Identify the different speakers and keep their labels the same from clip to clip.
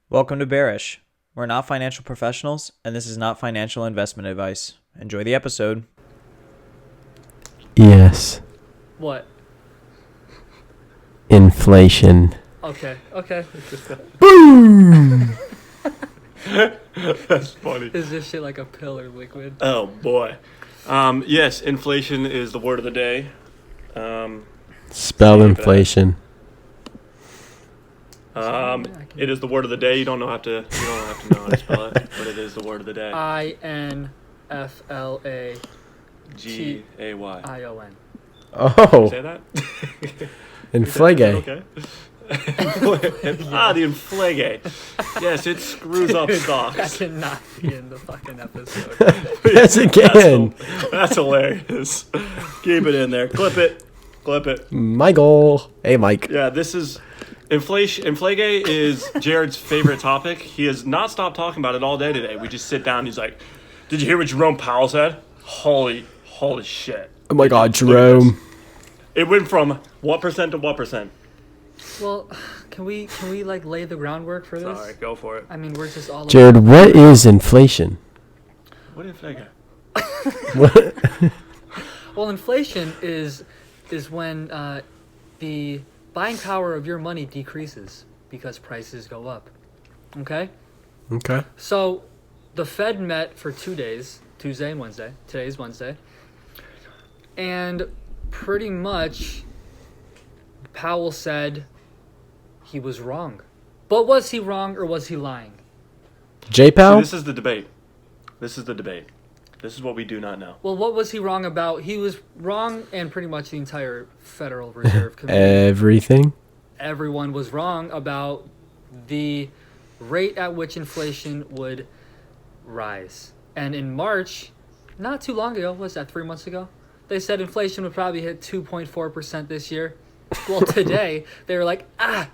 Speaker 1: Welcome to Bearish. We're not financial professionals, and this is not financial investment advice. Enjoy the episode.
Speaker 2: Yes.
Speaker 3: What?
Speaker 2: Inflation.
Speaker 3: Okay.
Speaker 2: Boom!
Speaker 4: That's funny.
Speaker 3: Is this shit like a pill or liquid?
Speaker 4: Oh boy. Yes, inflation is the word of the day.
Speaker 2: Spell inflation.
Speaker 4: It is the word of the day. You don't have to know how to spell it, but it is the word of the day.
Speaker 3: INFLAGAION.
Speaker 4: G-A-Y.
Speaker 2: Oh.
Speaker 4: Say that?
Speaker 2: Inflage.
Speaker 4: Okay. The inflage. Yes, it screws up
Speaker 3: That
Speaker 4: stocks.
Speaker 3: cannot be in the fucking episode.
Speaker 2: Yes, again.
Speaker 4: That's hilarious. Keep it in there. Clip it.
Speaker 2: Michael. Hey, Mike.
Speaker 4: Yeah, this is inflation. Inflage is Jared's favorite topic. He has not stopped talking about it all day today. We just sit down and he's like, "Did you hear what Jerome Powell said? Holy shit."
Speaker 2: Oh my God,
Speaker 4: Look at
Speaker 2: Jerome.
Speaker 4: this. It went from what percent to what percent?
Speaker 3: Well, can we like lay the groundwork for this?
Speaker 4: Sorry, go for it.
Speaker 3: I mean, we're just all
Speaker 2: Jared, what is inflation?
Speaker 4: What inflage?
Speaker 2: What?
Speaker 3: Well, inflation is when the buying power of your money decreases because prices go up. Okay?
Speaker 2: Okay.
Speaker 3: So, the Fed met for 2 days, Tuesday and Wednesday. Today's Wednesday. And pretty much Powell said he was wrong. But was he wrong or was he lying?
Speaker 2: J
Speaker 4: See,
Speaker 2: Powell?
Speaker 4: this is the debate. This is what we do not know.
Speaker 3: Well, what was he wrong about? He was wrong, and pretty much the entire Federal Reserve Committee.
Speaker 2: Everything.
Speaker 3: Everyone was wrong about the rate at which inflation would rise. And in March, not too long ago, was that 3 months ago? They said inflation would probably hit 2.4% this year. Well, today, they were like, it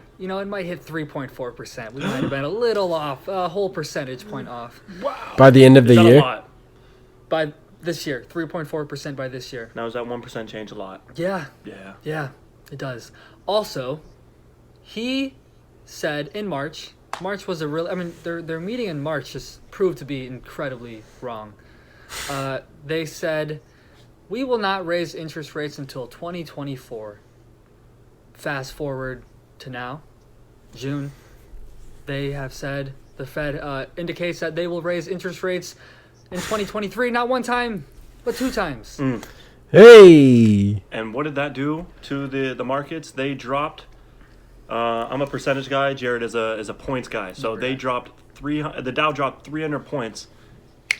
Speaker 3: might hit 3.4%. We might have been a little off, a whole percentage point off.
Speaker 4: Wow.
Speaker 2: By the end of the
Speaker 4: Is that
Speaker 2: year?
Speaker 4: a lot?
Speaker 3: By this year, 3.4% by this year.
Speaker 4: Now is that 1% change a lot?
Speaker 3: Yeah.
Speaker 4: Yeah.
Speaker 3: It does. Also, he said in March was a real. I mean, their meeting in March just proved to be incredibly wrong. They said we will not raise interest rates until 2024. Fast forward to now, June. They have said the Fed indicates that they will raise interest rates in 2023, not one time, but 2 times.
Speaker 2: Hey.
Speaker 4: And what did that do to the markets? They dropped. I'm a percentage guy. Jared is a points guy. So they dropped the Dow dropped 300 points,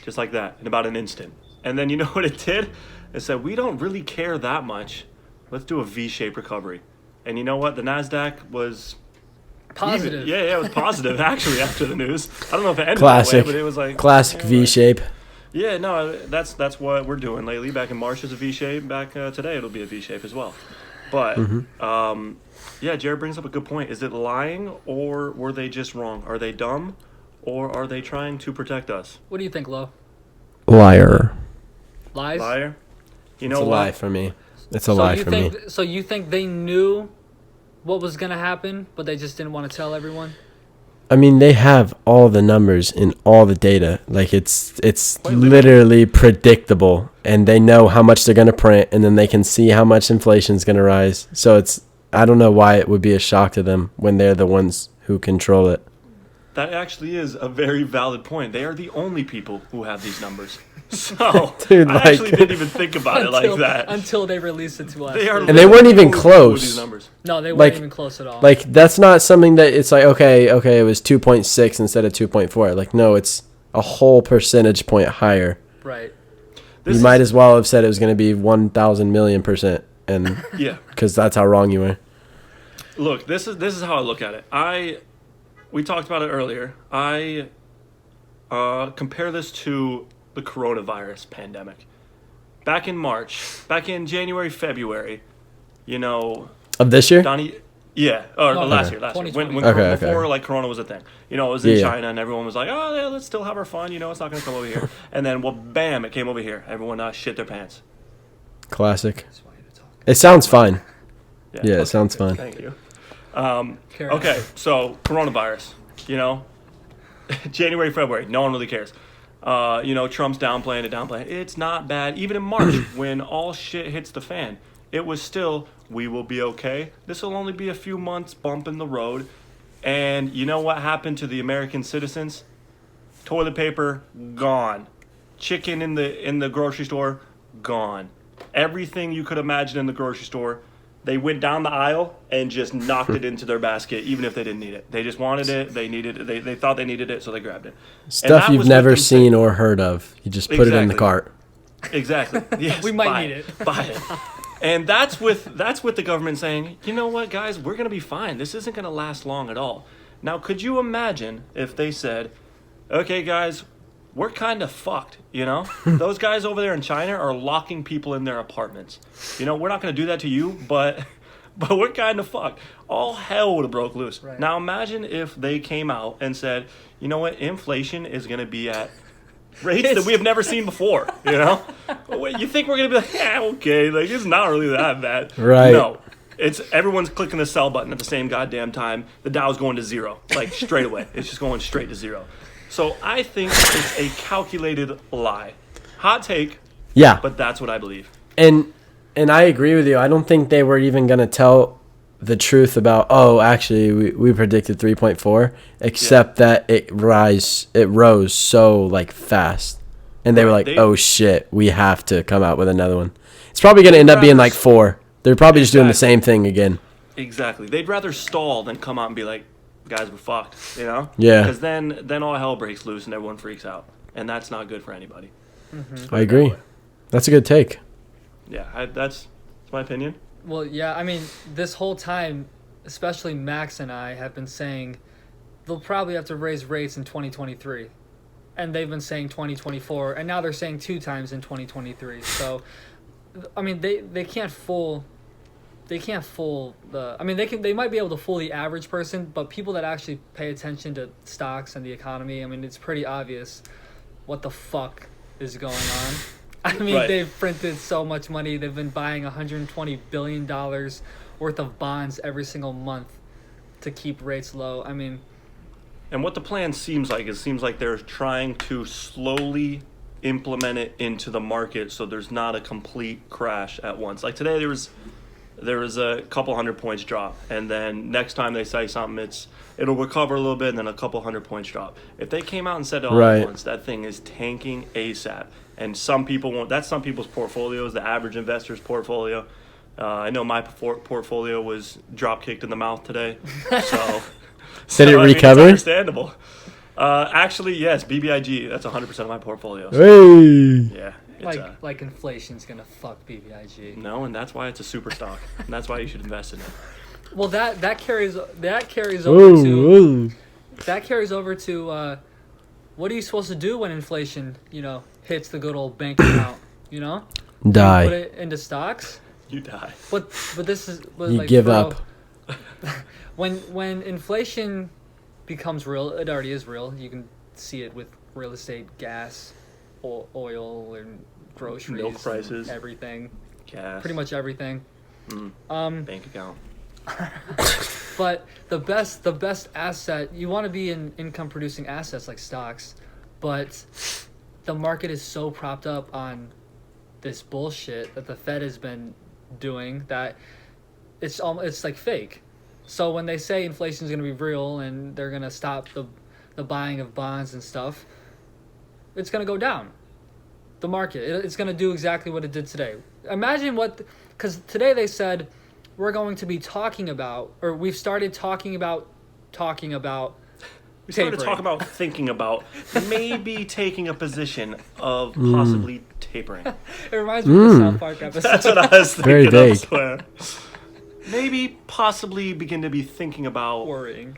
Speaker 4: just like that, in about an instant. And then you know what it did? It said we don't really care that much. Let's do a V-shaped recovery. And you know what? The Nasdaq was
Speaker 3: Positive.
Speaker 4: Yeah, it was positive actually after the news. I don't know if it ended
Speaker 2: Classic.
Speaker 4: that way, but it was like
Speaker 2: Classic V-shape.
Speaker 4: Yeah, no, that's what we're doing lately. Back in March, it was a V-shape. Back today, it'll be a V-shape as well. But, yeah, Jared brings up a good point. Is it lying, or were they just wrong? Are they dumb, or are they trying to protect us?
Speaker 3: What do you think, Lo?
Speaker 2: Liar.
Speaker 3: Lies?
Speaker 4: Liar? You know
Speaker 2: It's a
Speaker 4: what?
Speaker 2: lie for me. It's a lie for me.
Speaker 3: So you think they knew what was going to happen, but they just didn't want to tell everyone?
Speaker 2: I mean, they have all the numbers and all the data. Like, it's
Speaker 4: Quite
Speaker 2: literally predictable. And they know how much they're going to print, and then they can see how much inflation's going to rise. So I don't know why it would be a shock to them when they're the ones who control it.
Speaker 4: That actually is a very valid point. They are the only people who have these numbers. So,
Speaker 2: Dude,
Speaker 4: I
Speaker 2: like-
Speaker 4: actually didn't even think about it like that.
Speaker 3: Until they release it to us.
Speaker 4: They are
Speaker 2: And they weren't even
Speaker 4: literally
Speaker 2: close.
Speaker 4: with these numbers.
Speaker 3: No, they weren't
Speaker 2: like-
Speaker 3: even close at all.
Speaker 2: Like, that's not something that it's like, okay, it was 2.6 instead of 2.4. Like, no, it's a whole percentage point higher.
Speaker 3: right.
Speaker 4: This
Speaker 2: You might as well have said it was going to be 1,000 million %. And
Speaker 4: Yeah.
Speaker 2: because that's how wrong you were.
Speaker 4: Look, this is how I look at it. We talked about it earlier. I compare this to the coronavirus pandemic. Back in January, February,
Speaker 2: Of this year?
Speaker 4: Donnie, or
Speaker 3: Oh,
Speaker 4: last
Speaker 3: okay.
Speaker 4: year, when
Speaker 3: 2020.
Speaker 2: Okay,
Speaker 4: before
Speaker 2: okay.
Speaker 4: like Corona was a thing. It was in
Speaker 2: Yeah.
Speaker 4: China, and everyone was like, "Oh, yeah, let's still have our fun." It's not going to come over here. And then, well, bam, it came over here. Everyone shit their pants.
Speaker 2: Classic. It sounds fine. Yeah, it
Speaker 4: okay,
Speaker 2: sounds
Speaker 4: good.
Speaker 2: fine.
Speaker 4: Thank you.
Speaker 3: Carry on.
Speaker 4: Okay, so coronavirus. January, February, no one really cares. Trump's downplaying it. It's not bad. Even in March, when all shit hits the fan, it was still, we will be okay. This will only be a few months bump in the road. And you know what happened to the American citizens? Toilet paper, gone. Chicken in the grocery store, gone. Everything you could imagine in the grocery store, they went down the aisle and just knocked it into their basket, even if they didn't need it. They just wanted it. They needed it. They thought they needed it, so they grabbed it.
Speaker 2: Stuff you've never seen or heard of. You just put it in the cart.
Speaker 4: Exactly. Yes,
Speaker 3: We might need it.
Speaker 4: Buy it. And that's with the government saying, you know what, guys, we're going to be fine. This isn't going to last long at all. Now, could you imagine if they said, okay, guys, we're kind of fucked, Those guys over there in China are locking people in their apartments. We're not going to do that to you, but we're kind of fucked. All hell would have broke loose.
Speaker 3: Right.
Speaker 4: Now, imagine if they came out and said, you know what, inflation is going to be at rates that we have never seen before, You think we're going to be like, yeah, okay, like, it's not really that bad.
Speaker 2: Right.
Speaker 4: No. It's everyone's clicking the sell button at the same goddamn time. The Dow's going to zero, like straight away. It's just going straight to zero. So I think it's a calculated lie. Hot take,
Speaker 2: Yeah.
Speaker 4: but that's what I believe.
Speaker 2: And I agree with you. I don't think they were even going to tell the truth about, actually, we predicted 3.4, except that it rose so, like, fast. And they were like, oh, shit, we have to come out with another one. It's probably going to end up being like 4. They're probably just doing the same thing again.
Speaker 4: Exactly. They'd rather stall than come out and be like, guys, we're fucked,
Speaker 2: Yeah.
Speaker 4: Because then all hell breaks loose and everyone freaks out. And that's not good for anybody.
Speaker 2: I agree. That's a good take.
Speaker 4: Yeah, that's my opinion.
Speaker 3: Well, yeah, I mean, this whole time, especially Max and I have been saying they'll probably have to raise rates in 2023. And they've been saying 2024, and now they're saying 2 times in 2023. So, I mean, they can't fool the. I mean, they might be able to fool the average person, but people that actually pay attention to stocks and the economy, I mean, it's pretty obvious what the fuck is going on. I mean,
Speaker 4: Right.
Speaker 3: They've printed so much money. They've been buying $120 billion worth of bonds every single month to keep rates low. I mean,
Speaker 4: And what the plan seems like they're trying to slowly implement it into the market so there's not a complete crash at once. Like today there was a couple 100 points drop, and then next time they say something it'll recover a little bit and then a couple 100 points drop. If they came out and said it all
Speaker 2: Right.
Speaker 4: at once, that thing is tanking ASAP. And some people won't. That's some people's portfolios, the average investor's portfolio. I know my portfolio was drop kicked in the mouth today. So
Speaker 2: Did it recover?
Speaker 4: It's understandable. Actually, yes, BBIG. That's 100% of my portfolio. So,
Speaker 2: Hey.
Speaker 4: yeah. It's,
Speaker 3: like inflation's gonna fuck BBIG.
Speaker 4: no, and that's why it's a super stock. And that's why you should invest in it.
Speaker 3: Well, that carries over
Speaker 2: Ooh,
Speaker 3: to what are you supposed to do when inflation hits the good old bank account?
Speaker 2: Die.
Speaker 3: Put it into stocks.
Speaker 4: You die.
Speaker 3: But this is
Speaker 2: You
Speaker 3: like,
Speaker 2: give
Speaker 3: bro,
Speaker 2: up.
Speaker 3: When inflation becomes real, it already is real. You can see it with real estate, gas, oil, and groceries,
Speaker 4: Milk prices.
Speaker 3: and everything.
Speaker 4: Gas.
Speaker 3: Pretty much everything.
Speaker 4: Bank account.
Speaker 3: But the best asset, you want to be in income producing assets like stocks, but the market is so propped up on this bullshit that the Fed has been doing that it's like fake. So when they say inflation is going to be real and they're going to stop the buying of bonds and stuff, it's going to go down. The market, it's going to do exactly what it did today. Imagine because today they said we're going to be talking about, or we've started talking about
Speaker 4: We started
Speaker 3: tapering.
Speaker 4: talking about thinking about maybe taking a position of possibly tapering.
Speaker 3: It reminds me of the South Park episode.
Speaker 4: That's what I was
Speaker 2: Very
Speaker 4: thinking. I
Speaker 2: vague.
Speaker 4: swear. Maybe possibly begin to be thinking about,
Speaker 3: Worrying.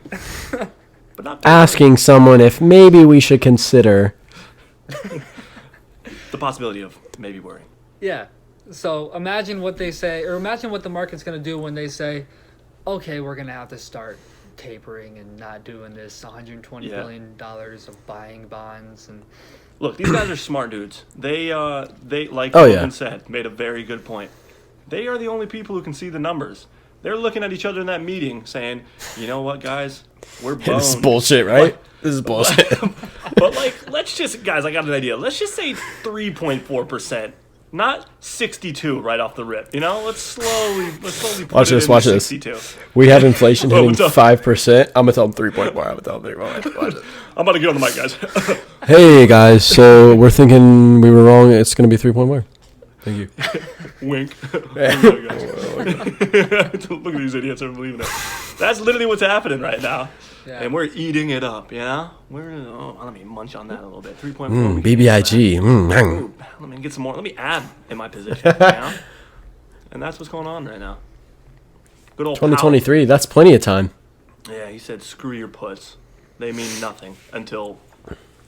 Speaker 4: but not
Speaker 2: Asking someone if maybe we should consider.
Speaker 4: the possibility of maybe worrying.
Speaker 3: Yeah. So imagine what they say, or imagine what the market's going to do when they say, okay, we're going to have to start tapering and not doing this $120 billion of buying bonds. And
Speaker 4: Look, these guys are smart dudes. They like
Speaker 2: Oh,
Speaker 4: Logan
Speaker 2: yeah.
Speaker 4: said, made a very good point. They are the only people who can see the numbers. They're looking at each other in that meeting, saying, "You know what, guys? We're boned."
Speaker 2: This is bullshit, right? This is bullshit.
Speaker 4: But like, let's just, guys, I got an idea. Let's just say 3.4%, not 62 right off the rip. You know, let's slowly put
Speaker 2: Watch
Speaker 4: it
Speaker 2: this.
Speaker 4: into
Speaker 2: Watch this.
Speaker 4: 62.
Speaker 2: We have inflation
Speaker 4: Oh,
Speaker 2: hitting
Speaker 4: what's up?
Speaker 2: 5%. I'm gonna tell them 3.4. I'm gonna tell them 3.4. Watch it.
Speaker 4: I'm about to get on the mic, guys.
Speaker 2: Hey guys, so we're thinking we were wrong. It's gonna be 3.4. Thank you.
Speaker 4: Wink. Look at these idiots are believing it. That's literally what's happening right now.
Speaker 3: Yeah.
Speaker 4: And we're eating it up, you know? Let me munch on that a little bit. 3.4.
Speaker 2: BBIG.
Speaker 4: Ooh, let me get some more. Let me add in my position, you know? And that's what's going on right now. Good old
Speaker 2: 2023. That's plenty of time.
Speaker 4: Powell. Yeah, he said, screw your puts. They mean nothing until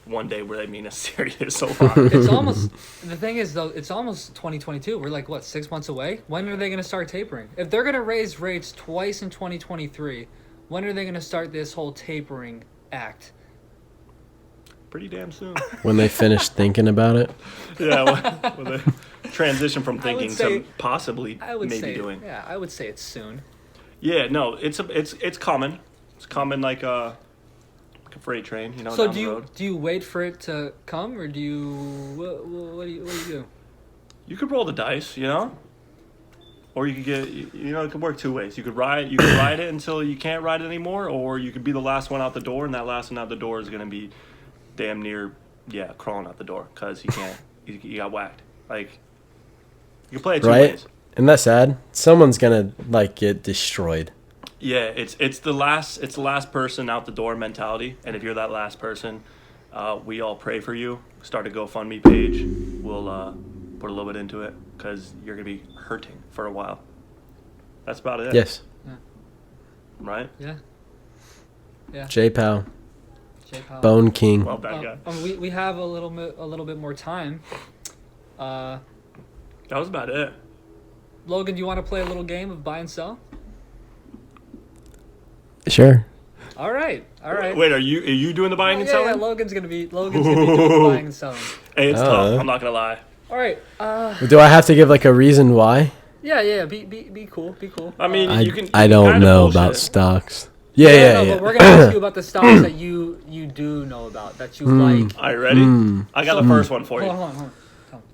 Speaker 4: one day where they mean a serious so far.
Speaker 3: It's almost the thing is though. It's almost 2022. We're like what 6 months away. When are they going to start tapering? If they're going to raise rates twice in 2023, when are they going to start this whole tapering act?
Speaker 4: Pretty damn soon.
Speaker 2: When they finish thinking about it.
Speaker 4: Yeah, when they transition from
Speaker 3: I would
Speaker 4: thinking
Speaker 3: say-
Speaker 4: to possibly
Speaker 3: I would
Speaker 4: maybe
Speaker 3: say,
Speaker 4: doing.
Speaker 3: yeah, I would say it's soon.
Speaker 4: Yeah, no, it's common. It's common like a freight train, you know,
Speaker 3: So
Speaker 4: down the
Speaker 3: do
Speaker 4: road.
Speaker 3: you wait for it to come, or do you what do you do?
Speaker 4: You could roll the dice, you know, or you could get, you know, it could work two ways. You could ride it until you can't ride it anymore, or you could be the last one out the door, and that last one out the door is gonna be damn near, crawling out the door because you can't, you got whacked. Like, you can play it two
Speaker 2: Right?
Speaker 4: ways.
Speaker 2: Isn't that sad? Someone's gonna like get destroyed.
Speaker 4: Yeah, it's the last person out the door mentality, and if you're that last person, we all pray for you. Start a GoFundMe page. We'll put a little bit into it because you're gonna be hurting for a while. That's about it.
Speaker 2: Yes.
Speaker 4: Right?
Speaker 3: Yeah.
Speaker 2: J Pow.
Speaker 3: J Powell.
Speaker 2: Bone King.
Speaker 4: Well, bad guy.
Speaker 3: We have a little bit more time.
Speaker 4: That was about it.
Speaker 3: Logan, do you want to play a little game of buy and sell?
Speaker 2: Sure.
Speaker 3: All right.
Speaker 4: Wait, are you doing the buying and
Speaker 3: Yeah,
Speaker 4: selling?
Speaker 3: Logan's gonna be doing the buying and selling.
Speaker 4: Hey, it's tough. I'm not gonna lie.
Speaker 3: All right.
Speaker 2: Do I have to give like a reason why?
Speaker 3: Yeah. Be cool.
Speaker 4: I mean,
Speaker 2: I,
Speaker 4: you can.
Speaker 2: I
Speaker 4: you can
Speaker 2: don't
Speaker 4: kinda
Speaker 2: know
Speaker 4: bullshit
Speaker 2: about
Speaker 4: it.
Speaker 2: stocks.
Speaker 3: No,
Speaker 2: Yeah.
Speaker 3: but we're gonna ask you about the stocks that you do know about that you like.
Speaker 4: All right, ready? I got the first one for you.
Speaker 3: Hold on. Tell me.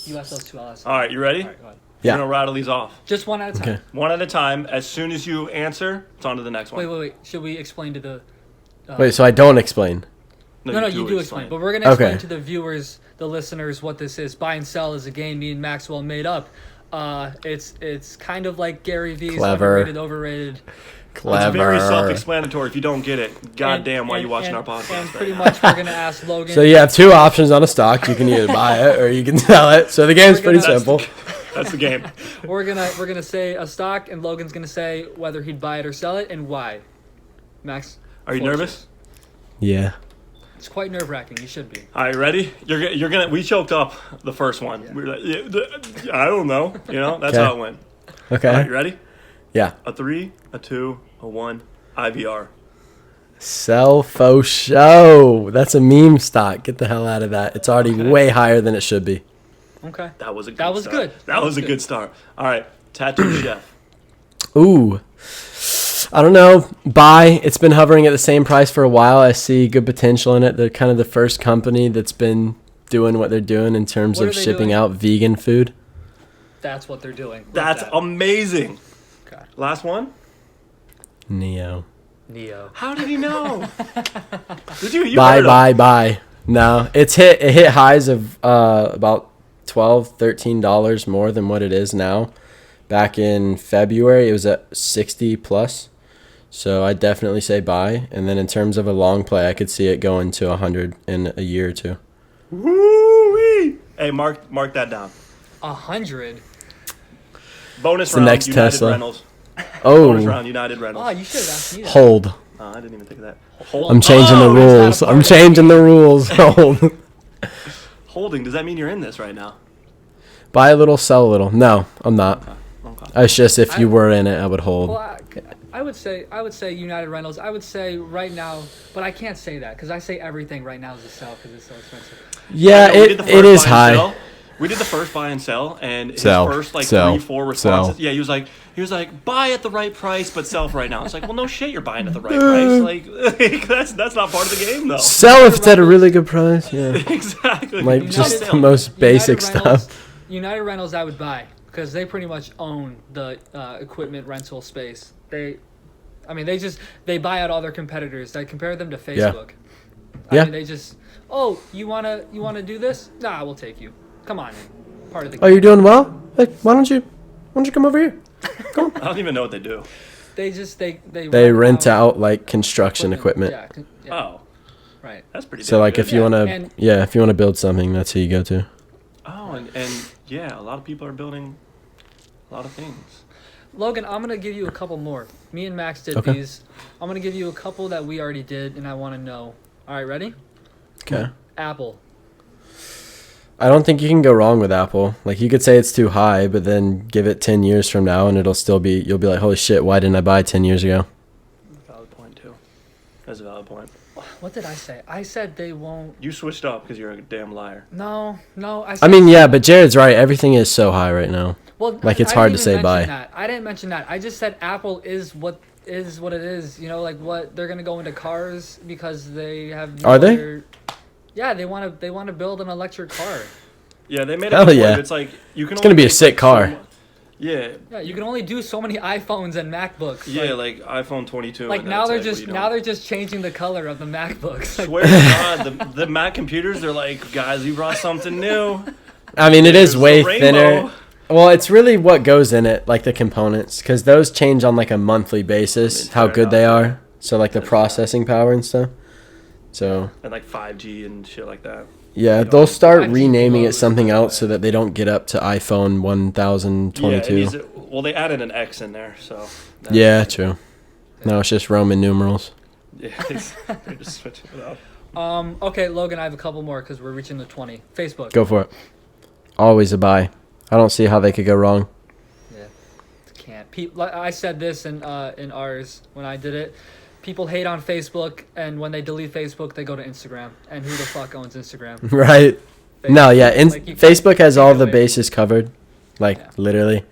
Speaker 3: You ask those two. I'll ask.
Speaker 4: All right, you ready?
Speaker 3: All right, go ahead.
Speaker 2: Yeah.
Speaker 4: We're gonna rattle these off
Speaker 3: Just one at a time.
Speaker 2: Okay.
Speaker 4: one at a time. As soon as you answer, it's on to the next one.
Speaker 3: Wait. Should we explain to the?
Speaker 2: Wait, so I don't explain.
Speaker 3: No, you do explain. But we're gonna
Speaker 2: Okay.
Speaker 3: explain to the viewers, the listeners, what this is. Buy and sell is a game me and Maxwell made up. It's kind of like Gary V's
Speaker 2: Clever.
Speaker 3: overrated.
Speaker 2: Clever.
Speaker 4: It's very self-explanatory. If you don't get it, goddamn, why are you
Speaker 3: And-
Speaker 4: watching
Speaker 3: and-
Speaker 4: our podcast?
Speaker 3: And
Speaker 4: right
Speaker 3: pretty
Speaker 4: now?
Speaker 3: much, we're gonna ask Logan.
Speaker 2: So you have two options on a stock. You can either buy it or you can sell it. So the game's pretty
Speaker 3: That's
Speaker 2: simple.
Speaker 4: That's the game.
Speaker 3: We're gonna say a stock, and Logan's gonna say whether he'd buy it or sell it and why. Max,
Speaker 4: Are you
Speaker 3: floor is
Speaker 4: nervous?
Speaker 2: Yeah.
Speaker 3: yours. It's quite nerve-wracking. You should be.
Speaker 4: All right, ready? You're gonna. We choked up the first one.
Speaker 3: Yeah.
Speaker 4: We were like, I don't know. You know, that's
Speaker 2: Okay.
Speaker 4: how it went.
Speaker 2: Okay.
Speaker 4: All right, you ready?
Speaker 2: Yeah.
Speaker 4: A 3, a 2, a 1. IVR.
Speaker 2: Sell faux show. That's a meme stock. Get the hell out of that. It's already way higher than it should be.
Speaker 3: Okay.
Speaker 4: That was a good
Speaker 3: That was
Speaker 4: start.
Speaker 3: good.
Speaker 4: That was a good start. All right, Tattoo Chef.
Speaker 2: Ooh. I don't know. Buy. It's been hovering at the same price for a while. I see good potential in it. They're kind of the first company that's been doing what they're doing in terms
Speaker 3: What
Speaker 2: of
Speaker 3: are they
Speaker 2: shipping
Speaker 3: doing?
Speaker 2: out vegan food.
Speaker 3: That's what they're doing. Love
Speaker 4: That's
Speaker 3: that.
Speaker 4: amazing.
Speaker 3: Okay.
Speaker 4: Last one.
Speaker 2: Neo.
Speaker 3: Neo.
Speaker 4: How did he know? Did you heard him.
Speaker 2: Buy. No, it hit highs of about $12, $13 more than what it is now. Back in February, it was at 60 plus. So I definitely say buy. And then in terms of a long play, I could see it going to 100 in a year or two.
Speaker 4: Woo-wee. Hey, mark that down.
Speaker 3: 100.
Speaker 4: Bonus
Speaker 2: It's the
Speaker 4: round.
Speaker 2: next
Speaker 4: United
Speaker 2: Tesla.
Speaker 4: Reynolds. Bonus
Speaker 2: Oh,
Speaker 4: round. United Reynolds.
Speaker 3: Oh, you should have asked me that.
Speaker 2: hold.
Speaker 4: I didn't even think of that.
Speaker 2: I'm changing the
Speaker 4: Oh,
Speaker 2: rules.
Speaker 3: not a
Speaker 2: I'm
Speaker 3: part of
Speaker 2: changing the rules. Hold.
Speaker 4: Holding. Does that mean you're in this right now?
Speaker 2: Buy a little, sell a little. No, I'm not.
Speaker 4: Okay.
Speaker 2: It's just if you were in it, I would hold.
Speaker 3: Well, I would say United Reynolds. I would say right now, but I can't say that because I say everything right now is a sell because it's so expensive.
Speaker 2: Yeah,
Speaker 4: I know, we did the
Speaker 2: it
Speaker 4: first
Speaker 2: is
Speaker 4: buy and
Speaker 2: high.
Speaker 4: sell. We did the first buy and sell, and his
Speaker 2: Sell,
Speaker 4: first like
Speaker 2: sell,
Speaker 4: 3-4 responses.
Speaker 2: sell.
Speaker 4: Yeah, he was like, buy at the right price, but sell for right now. It's like, well, no shit, you're buying at the right price. Like that's not part of the game, though.
Speaker 2: Sell if it's at a really good price. Yeah.
Speaker 4: Exactly.
Speaker 2: Like
Speaker 3: United-
Speaker 2: just the
Speaker 4: Sell.
Speaker 2: most basic
Speaker 3: United Rentals-
Speaker 2: stuff.
Speaker 3: United Rentals, I would buy because they pretty much own the equipment rental space. They buy out all their competitors. I compare them to Facebook.
Speaker 2: Yeah.
Speaker 3: I mean, they just, you wanna do this? Nah, we'll take you. Come on in. Part of the
Speaker 2: Oh, you're doing well? Hey, why don't you come over here?
Speaker 4: I don't even know what they do.
Speaker 3: They just they
Speaker 2: Rent out like construction equipment.
Speaker 3: Yeah.
Speaker 4: Oh,
Speaker 3: Right.
Speaker 4: that's pretty.
Speaker 2: So
Speaker 4: damn
Speaker 2: like
Speaker 4: good.
Speaker 2: if you wanna,
Speaker 3: and-
Speaker 2: if you wanna build something, that's who you go to.
Speaker 4: Oh, and yeah, a lot of people are building a lot of things.
Speaker 3: Logan, I'm gonna give you a couple more. Me and Max did
Speaker 2: Okay.
Speaker 3: these. I'm gonna give you a couple that we already did, and I want to know. All right, ready?
Speaker 2: Okay.
Speaker 3: Apple.
Speaker 2: I don't think you can go wrong with Apple. Like you could say it's too high, but then give it 10 years from now and it'll still be, you'll be like, holy shit, why didn't I buy 10 years ago?
Speaker 4: Valid point too. That's a valid point.
Speaker 3: What did I say? I said they won't.
Speaker 4: You switched up because you're a damn liar.
Speaker 3: No. I
Speaker 2: I
Speaker 3: said,
Speaker 2: mean, yeah, but Jared's right. Everything is so high right now.
Speaker 3: well,
Speaker 2: like, it's
Speaker 3: I
Speaker 2: hard
Speaker 3: didn't
Speaker 2: to say
Speaker 3: even
Speaker 2: buy.
Speaker 3: mention that. I didn't mention that. I just said Apple is what it is. You know, like what they're gonna go into cars because they have.
Speaker 2: Are they?
Speaker 3: Yeah, they want to build an electric car.
Speaker 4: Yeah, they made
Speaker 2: Hell
Speaker 4: it.
Speaker 2: yeah.
Speaker 4: It's like you can.
Speaker 2: It's gonna
Speaker 4: only
Speaker 2: be a
Speaker 4: make,
Speaker 2: sick
Speaker 4: like,
Speaker 2: car.
Speaker 4: Yeah.
Speaker 3: Yeah, you can only do so many iPhones and MacBooks.
Speaker 4: Yeah, like iPhone 22.
Speaker 3: Like
Speaker 4: and
Speaker 3: now
Speaker 4: then
Speaker 3: they're
Speaker 4: it's
Speaker 3: just
Speaker 4: like, what are you doing?
Speaker 3: changing the color of the MacBooks. Like,
Speaker 4: Swear to God, the Mac computers, they're like, guys, we brought something new.
Speaker 2: I mean, it is
Speaker 4: There's
Speaker 2: way
Speaker 4: the rainbow.
Speaker 2: thinner. Well, it's really what goes in it, like the components, because those change on like a monthly basis,
Speaker 4: I mean,
Speaker 2: how
Speaker 4: fair
Speaker 2: good they
Speaker 4: enough.
Speaker 2: are. So like the processing power and stuff. So
Speaker 4: And like 5G and shit like that.
Speaker 2: yeah,
Speaker 4: You know,
Speaker 2: they'll start
Speaker 3: 5G
Speaker 2: renaming it
Speaker 3: blows
Speaker 2: something
Speaker 3: right
Speaker 2: else so
Speaker 3: away.
Speaker 2: that they don't get up to iPhone
Speaker 4: Yeah,
Speaker 2: 1022.
Speaker 4: well, they added an X in there, so. that's-
Speaker 2: Yeah, true. No, it's just Roman numerals.
Speaker 4: Yeah, they're just switching it up.
Speaker 3: Okay, Logan, I have a couple more because we're reaching the 20. Facebook.
Speaker 2: Go for it. Always a buy. I don't see how they could go wrong.
Speaker 3: Yeah, can't. Like I said this in ours when I did it. People hate on Facebook, and when they delete Facebook, they go to Instagram. And who the fuck owns Instagram?
Speaker 2: Right. No, yeah.
Speaker 3: Like, you can't
Speaker 2: Facebook has
Speaker 3: take
Speaker 2: all
Speaker 3: it
Speaker 2: the
Speaker 3: away.
Speaker 2: bases covered. Like,
Speaker 3: Yeah.
Speaker 2: literally.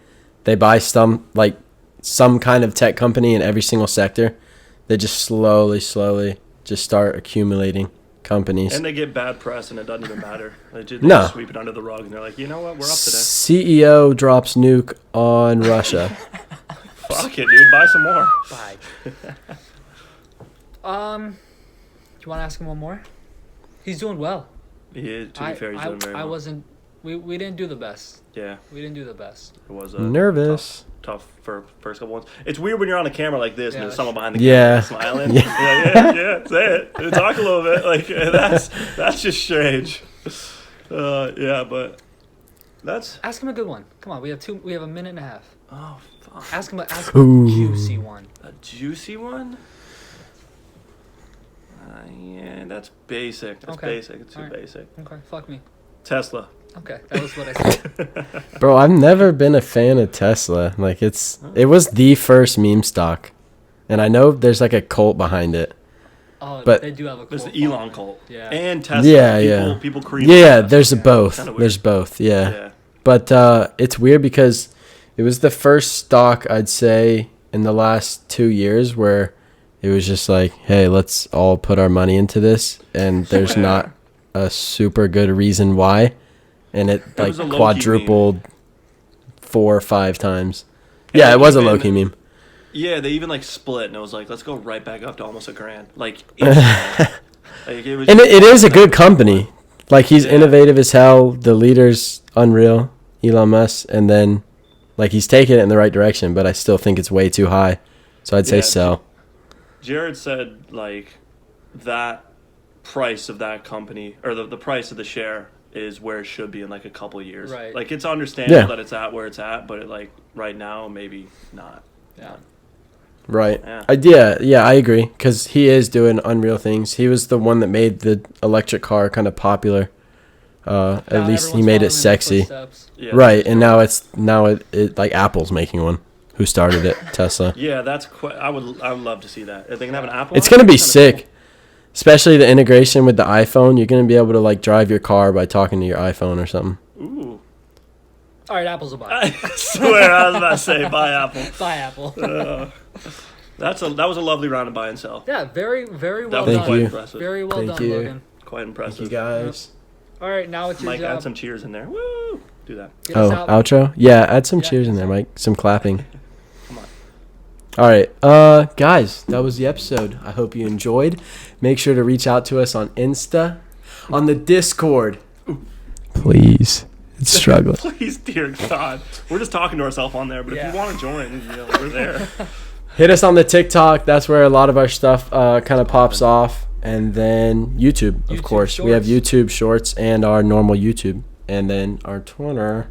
Speaker 2: They buy some kind of tech company in every single sector. They just slowly just start accumulating companies.
Speaker 4: And they get bad press, and it doesn't even matter. They just
Speaker 2: No.
Speaker 4: sweep it under the rug, and they're like, you know what? We're up today.
Speaker 2: CEO drops nuke on Russia.
Speaker 4: Fuck it, dude. Buy some more.
Speaker 3: Bye. Do you want to ask him one more? He's doing well.
Speaker 4: He is, to be fair, he's doing very well.
Speaker 3: I wasn't. We didn't do the best.
Speaker 4: Yeah,
Speaker 3: We didn't do the best.
Speaker 4: it was
Speaker 2: Nervous.
Speaker 4: tough for first couple ones. It's weird when you're on a camera like this and
Speaker 3: Yeah,
Speaker 4: there's someone behind the
Speaker 2: Yeah.
Speaker 4: camera smiling.
Speaker 2: Yeah.
Speaker 4: Yeah, say it. Talk a little bit. Like that's just strange. Yeah, but that's
Speaker 3: Ask him a good one. Come on, we have a minute and a half.
Speaker 4: oh fuck.
Speaker 3: Ask him a
Speaker 2: Ooh.
Speaker 3: juicy one.
Speaker 4: A juicy one. Yeah, that's basic. That's
Speaker 3: Okay.
Speaker 4: basic. It's too
Speaker 3: Alright.
Speaker 4: basic.
Speaker 3: Okay, fuck me.
Speaker 4: Tesla.
Speaker 3: Okay, that was what I said.
Speaker 2: Bro, I've never been a fan of Tesla. Like it was the first meme stock. And I know there's like a cult behind it.
Speaker 3: Oh,
Speaker 2: But-
Speaker 3: they do have a cool
Speaker 4: There's the Elon cult.
Speaker 3: Yeah.
Speaker 4: And Tesla.
Speaker 2: Yeah,
Speaker 4: people,
Speaker 2: yeah.
Speaker 4: People cream.
Speaker 2: Yeah,
Speaker 4: Tesla.
Speaker 2: there's both.
Speaker 4: Kinda weird.
Speaker 2: There's both. Yeah.
Speaker 4: Yeah.
Speaker 2: But it's weird because it was the first stock I'd say in the last 2 years where it was just like, hey, let's all put our money into this, and there's
Speaker 4: Yeah.
Speaker 2: not a super good reason why, and it like
Speaker 4: was a low-key
Speaker 2: quadrupled 4 or 5 times.
Speaker 4: And
Speaker 2: Yeah, it was a
Speaker 4: even-
Speaker 2: low key meme.
Speaker 4: Yeah, they even like split, and it was like, let's go right back up to almost $1,000. Like, instantly. Like, it was
Speaker 2: And
Speaker 4: just-
Speaker 2: it is a good company. Like he's
Speaker 4: Yeah.
Speaker 2: innovative as hell. The leader's unreal, Elon Musk, and then like he's taking it in the right direction. But I still think it's way too high. So I'd say
Speaker 4: Yeah,
Speaker 2: sell.
Speaker 4: Jared said like that price of that company or the price of the share is where it should be in like a couple of years.
Speaker 3: Right.
Speaker 4: Like it's understandable
Speaker 2: Yeah.
Speaker 4: that it's at where it's at, but it, like right now maybe not.
Speaker 3: Yeah.
Speaker 2: Right.
Speaker 4: Yeah.
Speaker 2: Yeah, I agree. Because he is doing unreal things. He was the one that made the electric car kind of popular. At
Speaker 3: Now
Speaker 2: least he
Speaker 3: everyone's
Speaker 2: made
Speaker 3: following in
Speaker 2: it
Speaker 3: their
Speaker 2: sexy.
Speaker 3: footsteps.
Speaker 4: Yeah,
Speaker 2: Right.
Speaker 4: that's
Speaker 2: And
Speaker 4: true.
Speaker 2: now it like Apple's making one. Who started it? Tesla.
Speaker 4: Yeah, that's I would love to see that. If they can have an Apple.
Speaker 2: It's
Speaker 4: on it,
Speaker 2: gonna be
Speaker 4: kinda
Speaker 2: sick. Especially the integration with the iPhone. You're gonna be able to like drive your car by talking to your iPhone or something.
Speaker 4: Cool. Ooh,
Speaker 3: All right, Apple's a buy.
Speaker 4: I swear I was about to say buy Apple.
Speaker 3: Buy Apple.
Speaker 4: That was a lovely round of buy and sell.
Speaker 3: Yeah, very, very well
Speaker 4: That was
Speaker 3: done.
Speaker 4: quite
Speaker 2: you.
Speaker 4: impressive.
Speaker 3: Very well
Speaker 2: Thank
Speaker 3: done,
Speaker 2: you.
Speaker 3: Logan.
Speaker 4: Quite
Speaker 2: Thank
Speaker 4: impressive.
Speaker 2: you guys.
Speaker 3: All right, now it's your
Speaker 4: Mike,
Speaker 3: job.
Speaker 4: add some cheers in there. Woo! Do that.
Speaker 3: Get us
Speaker 2: Oh,
Speaker 3: out.
Speaker 2: outro? Yeah, add some
Speaker 3: Yeah,
Speaker 2: cheers in
Speaker 3: get
Speaker 2: there,
Speaker 3: us
Speaker 2: Mike. Some clapping.
Speaker 4: Come on.
Speaker 2: All right, guys, that was the episode. I hope you enjoyed. Make sure to reach out to us on Insta, on the Discord. Please, it's struggling.
Speaker 4: Please, dear God. We're just talking to ourselves on there, but if
Speaker 3: Yeah.
Speaker 4: you want to join, we're there.
Speaker 2: Hit us on the TikTok. That's where a lot of our stuff kind of pops off. And then YouTube, of
Speaker 3: YouTube
Speaker 2: course. We have
Speaker 3: Shorts.
Speaker 2: YouTube Shorts and our normal YouTube. And then our Twitter.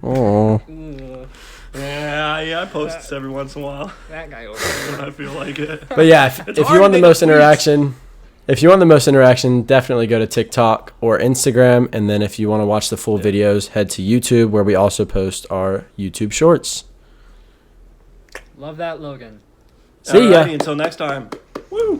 Speaker 2: Oh.
Speaker 3: Ugh,
Speaker 4: Yeah, I post this every once in a while
Speaker 3: that guy over
Speaker 4: when
Speaker 3: there.
Speaker 4: I feel like it.
Speaker 2: But yeah, if
Speaker 4: It's
Speaker 2: you
Speaker 4: hard
Speaker 2: want
Speaker 4: to
Speaker 2: the
Speaker 4: make
Speaker 2: most
Speaker 4: tweets.
Speaker 2: interaction, definitely go to TikTok or Instagram. And then if you want to watch the full videos, head to YouTube, where we also post our YouTube Shorts.
Speaker 3: Love that, Logan.
Speaker 2: See ya.
Speaker 4: Alrighty, until next time. Woo!